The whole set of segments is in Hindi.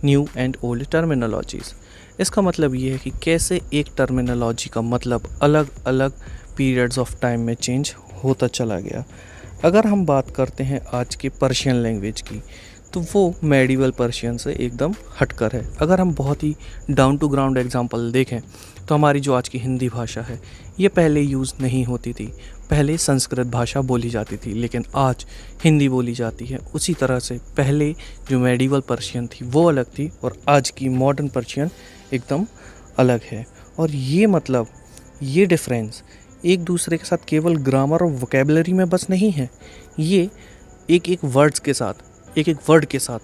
New and old terminologies. इसका मतलब ये है कि कैसे एक टर्मिनोलॉजी का मतलब अलग अलग पीरियड्स ऑफ टाइम में चेंज होता चला गया। अगर हम बात करते हैं आज के पर्शियन लैंग्वेज की, तो वो मेडिवल पर्शियन से एकदम हटकर है। अगर हम बहुत ही डाउन टू ग्राउंड एग्जांपल देखें तो हमारी जो आज की हिंदी भाषा है ये पहले यूज़ नहीं होती थी। पहले संस्कृत भाषा बोली जाती थी, लेकिन आज हिंदी बोली जाती है। उसी तरह से पहले जो मेडिवल पर्शियन थी वो अलग थी और आज की मॉडर्न पर्शियन एकदम अलग है। और ये मतलब ये डिफरेंस एक दूसरे के साथ केवल ग्रामर और वोकेबलरी में बस नहीं है, ये एक वर्ड के साथ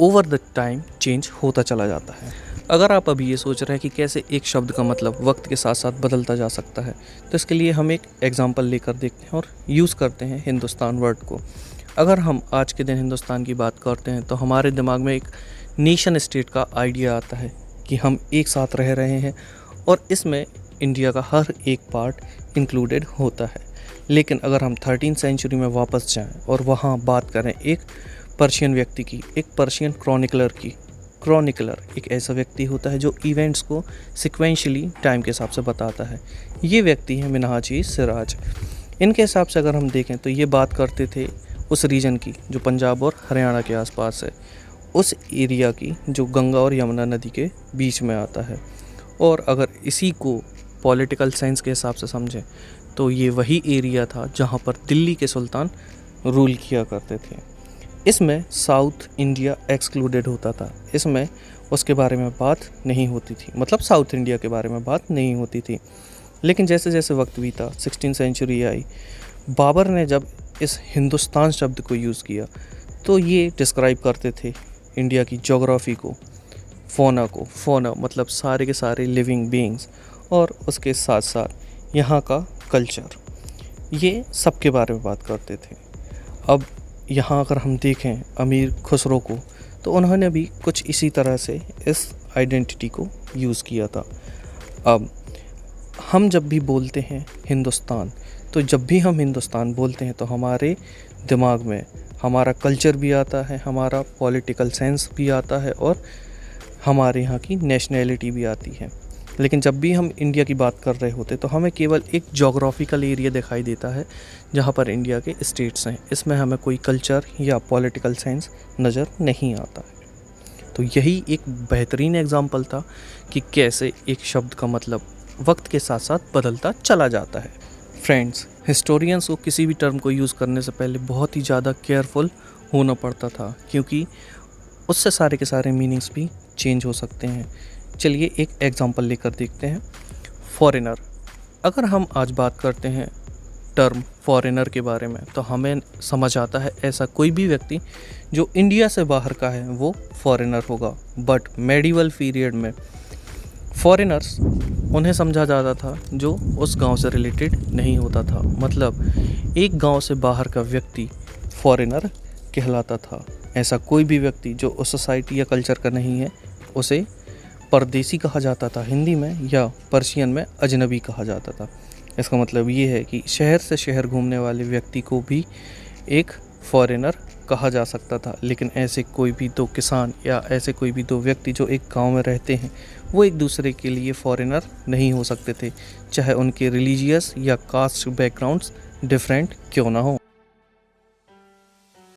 ओवर द टाइम चेंज होता चला जाता है। अगर आप अभी ये सोच रहे हैं कि कैसे एक शब्द का मतलब वक्त के साथ साथ बदलता जा सकता है, तो इसके लिए हम एक एग्जांपल लेकर देखते हैं और यूज़ करते हैं हिंदुस्तान वर्ड को। अगर हम आज के दिन हिंदुस्तान की बात करते हैं तो हमारे दिमाग में एक नेशन स्टेट का आइडिया आता है कि हम एक साथ रह रहे हैं और इसमें इंडिया का हर एक पार्ट इंक्लूडेड होता है। लेकिन अगर हम 13वीं सेंचुरी में वापस जाएं और वहाँ बात करें एक पर्शियन व्यक्ति की, एक पर्शियन क्रॉनिकलर एक ऐसा व्यक्ति होता है जो इवेंट्स को सिक्वेंशली टाइम के हिसाब से बताता है। ये व्यक्ति है मिनहाज सिराज। इनके हिसाब से अगर हम देखें तो ये बात करते थे उस रीजन की जो पंजाब और हरियाणा के आसपास है, उस एरिया की जो गंगा और यमुना नदी के बीच में आता है। और अगर इसी को पॉलिटिकल साइंस के हिसाब से समझें तो ये वही एरिया था जहाँ पर दिल्ली के सुल्तान रूल किया करते थे। इसमें साउथ इंडिया एक्सक्लूडेड होता था, इसमें उसके बारे में बात नहीं होती थी, मतलब साउथ इंडिया के बारे में बात नहीं होती थी। लेकिन जैसे जैसे वक्त बीता, 16वीं सेंचुरी आई, बाबर ने जब इस हिंदुस्तान शब्द को यूज़ किया तो ये डिस्क्राइब करते थे इंडिया की जोग्राफ़ी को, फोना मतलब सारे के सारे लिविंग बीइंग्स, और उसके साथ साथ यहाँ का कल्चर, ये सब के बारे में बात करते थे। अब यहाँ अगर हम देखें अमीर खुसरो को, तो उन्होंने भी कुछ इसी तरह से इस आइडेंटिटी को यूज़ किया था। अब हम जब भी बोलते हैं हिंदुस्तान, तो जब भी हम हिंदुस्तान बोलते हैं तो हमारे दिमाग में हमारा कल्चर भी आता है, हमारा पॉलिटिकल सेंस भी आता है और हमारे यहाँ की नेशनैलिटी भी आती है। लेकिन जब भी हम इंडिया की बात कर रहे होते तो हमें केवल एक जोग्राफिकल एरिया दिखाई देता है जहाँ पर इंडिया के स्टेट्स हैं, इसमें हमें कोई कल्चर या पॉलिटिकल साइंस नज़र नहीं आता है। तो यही एक बेहतरीन एग्जांपल था कि कैसे एक शब्द का मतलब वक्त के साथ साथ बदलता चला जाता है। फ्रेंड्स, हिस्टोरियंस को किसी भी टर्म को यूज़ करने से पहले बहुत ही ज़्यादा केयरफुल होना पड़ता था, क्योंकि उससे सारे के सारे मीनिंग्स भी चेंज हो सकते हैं। चलिए एक एग्जांपल लेकर देखते हैं। फॉरेनर, अगर हम आज बात करते हैं टर्म फॉरेनर के बारे में तो हमें समझ आता है ऐसा कोई भी व्यक्ति जो इंडिया से बाहर का है वो फॉरेनर होगा। बट मेडिवल पीरियड में फॉरेनर्स उन्हें समझा जाता था जो उस गांव से रिलेटेड नहीं होता था, मतलब एक गांव से बाहर का व्यक्ति फॉरेनर कहलाता था। ऐसा कोई भी व्यक्ति जो उस सोसाइटी या कल्चर का नहीं है उसे परदेसी कहा जाता था हिंदी में, या पर्शियन में अजनबी कहा जाता था। इसका मतलब ये है कि शहर से शहर घूमने वाले व्यक्ति को भी एक फॉरेनर कहा जा सकता था। लेकिन ऐसे कोई भी दो किसान या ऐसे कोई भी दो व्यक्ति जो एक गांव में रहते हैं वो एक दूसरे के लिए फॉरेनर नहीं हो सकते थे, चाहे उनके रिलीजियस या कास्ट बैकग्राउंड्स डिफरेंट क्यों ना हो।